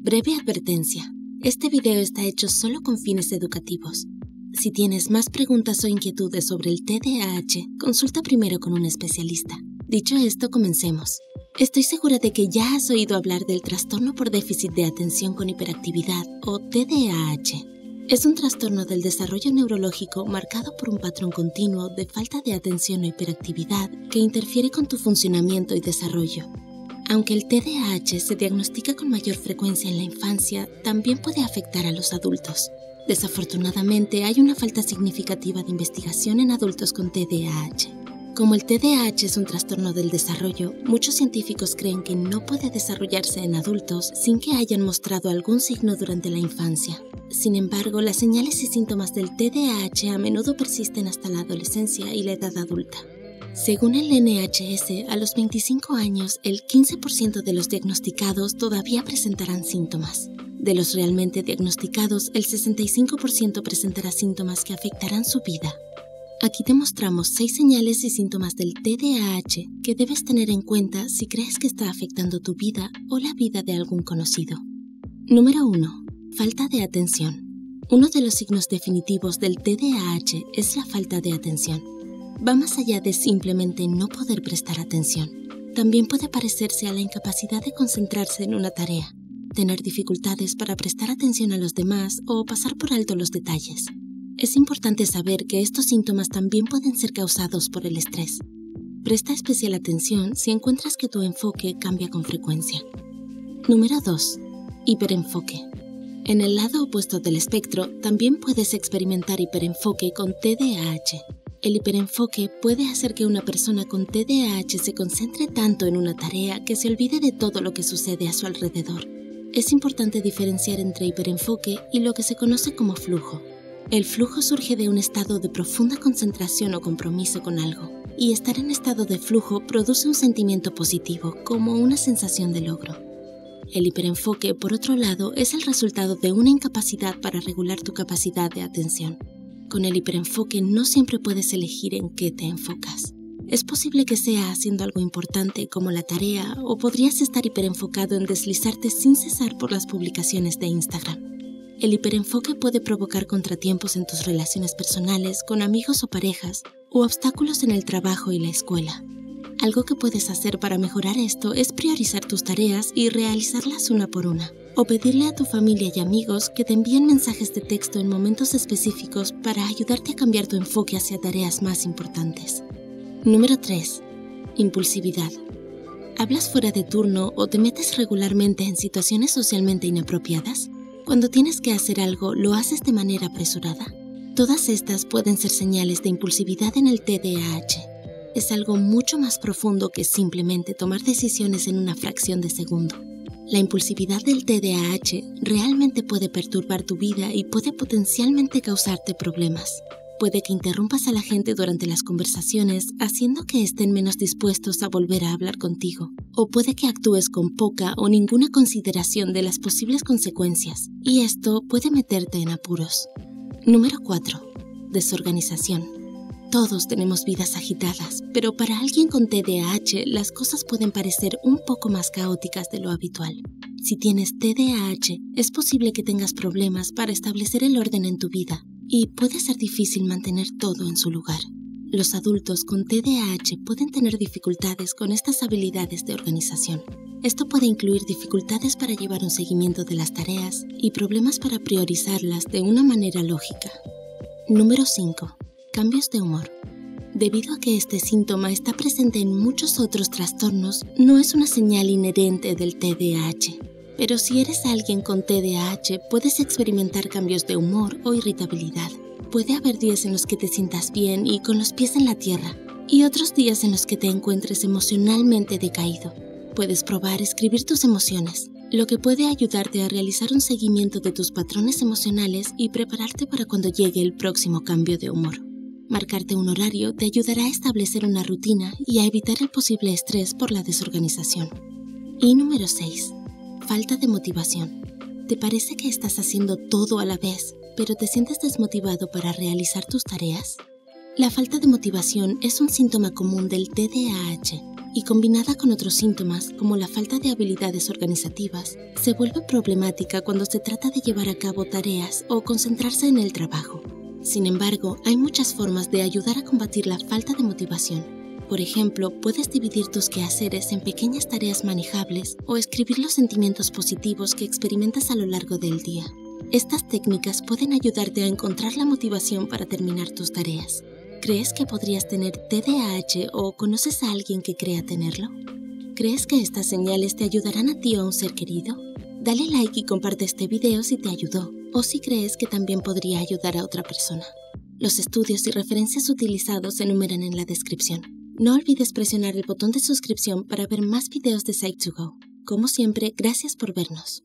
Breve advertencia. Este video está hecho solo con fines educativos. Si tienes más preguntas o inquietudes sobre el TDAH, consulta primero con un especialista. Dicho esto, comencemos. Estoy segura de que ya has oído hablar del trastorno por déficit de atención con hiperactividad, o TDAH. Es un trastorno del desarrollo neurológico marcado por un patrón continuo de falta de atención o hiperactividad que interfiere con tu funcionamiento y desarrollo. Aunque el TDAH se diagnostica con mayor frecuencia en la infancia, también puede afectar a los adultos. Desafortunadamente, hay una falta significativa de investigación en adultos con TDAH. Como el TDAH es un trastorno del desarrollo, muchos científicos creen que no puede desarrollarse en adultos sin que hayan mostrado algún signo durante la infancia. Sin embargo, las señales y síntomas del TDAH a menudo persisten hasta la adolescencia y la edad adulta. Según el NHS, a los 25 años, el 15% de los diagnosticados todavía presentarán síntomas. De los realmente diagnosticados, el 65% presentará síntomas que afectarán su vida. Aquí te mostramos 6 señales y síntomas del TDAH que debes tener en cuenta si crees que está afectando tu vida o la vida de algún conocido. Número 1. Falta de atención. Uno de los signos definitivos del TDAH es la falta de atención. Va más allá de simplemente no poder prestar atención. También puede parecerse a la incapacidad de concentrarse en una tarea, tener dificultades para prestar atención a los demás o pasar por alto los detalles. Es importante saber que estos síntomas también pueden ser causados por el estrés. Presta especial atención si encuentras que tu enfoque cambia con frecuencia. Número 2. Hiperenfoque. En el lado opuesto del espectro, también puedes experimentar hiperenfoque con TDAH. El hiperenfoque puede hacer que una persona con TDAH se concentre tanto en una tarea que se olvide de todo lo que sucede a su alrededor. Es importante diferenciar entre hiperenfoque y lo que se conoce como flujo. El flujo surge de un estado de profunda concentración o compromiso con algo, y estar en estado de flujo produce un sentimiento positivo, como una sensación de logro. El hiperenfoque, por otro lado, es el resultado de una incapacidad para regular tu capacidad de atención. Con el hiperenfoque no siempre puedes elegir en qué te enfocas. Es posible que sea haciendo algo importante como la tarea, o podrías estar hiperenfocado en deslizarte sin cesar por las publicaciones de Instagram. El hiperenfoque puede provocar contratiempos en tus relaciones personales con amigos o parejas, o obstáculos en el trabajo y la escuela. Algo que puedes hacer para mejorar esto es priorizar tus tareas y realizarlas una por una, o pedirle a tu familia y amigos que te envíen mensajes de texto en momentos específicos para ayudarte a cambiar tu enfoque hacia tareas más importantes. Número 3. Impulsividad. ¿Hablas fuera de turno o te metes regularmente en situaciones socialmente inapropiadas? Cuando tienes que hacer algo, ¿lo haces de manera apresurada? Todas estas pueden ser señales de impulsividad en el TDAH. Es algo mucho más profundo que simplemente tomar decisiones en una fracción de segundo. La impulsividad del TDAH realmente puede perturbar tu vida y puede potencialmente causarte problemas. Puede que interrumpas a la gente durante las conversaciones, haciendo que estén menos dispuestos a volver a hablar contigo. O puede que actúes con poca o ninguna consideración de las posibles consecuencias, y esto puede meterte en apuros. Número 4. Desorganización. Todos tenemos vidas agitadas, pero para alguien con TDAH las cosas pueden parecer un poco más caóticas de lo habitual. Si tienes TDAH, es posible que tengas problemas para establecer el orden en tu vida, y puede ser difícil mantener todo en su lugar. Los adultos con TDAH pueden tener dificultades con estas habilidades de organización. Esto puede incluir dificultades para llevar un seguimiento de las tareas y problemas para priorizarlas de una manera lógica. Número 5. Cambios de humor. Debido a que este síntoma está presente en muchos otros trastornos, no es una señal inherente del TDAH. Pero si eres alguien con TDAH, puedes experimentar cambios de humor o irritabilidad. Puede haber días en los que te sientas bien y con los pies en la tierra, y otros días en los que te encuentres emocionalmente decaído. Puedes probar escribir tus emociones, lo que puede ayudarte a realizar un seguimiento de tus patrones emocionales y prepararte para cuando llegue el próximo cambio de humor. Marcarte un horario te ayudará a establecer una rutina y a evitar el posible estrés por la desorganización. Y número 6. Falta de motivación. ¿Te parece que estás haciendo todo a la vez, pero te sientes desmotivado para realizar tus tareas? La falta de motivación es un síntoma común del TDAH y combinada con otros síntomas como la falta de habilidades organizativas, se vuelve problemática cuando se trata de llevar a cabo tareas o concentrarse en el trabajo. Sin embargo, hay muchas formas de ayudar a combatir la falta de motivación. Por ejemplo, puedes dividir tus quehaceres en pequeñas tareas manejables o escribir los sentimientos positivos que experimentas a lo largo del día. Estas técnicas pueden ayudarte a encontrar la motivación para terminar tus tareas. ¿Crees que podrías tener TDAH o conoces a alguien que crea tenerlo? ¿Crees que estas señales te ayudarán a ti o a un ser querido? Dale like y comparte este video si te ayudó o si crees que también podría ayudar a otra persona. Los estudios y referencias utilizados se enumeran en la descripción. No olvides presionar el botón de suscripción para ver más videos de Psych2Go. Como siempre, gracias por vernos.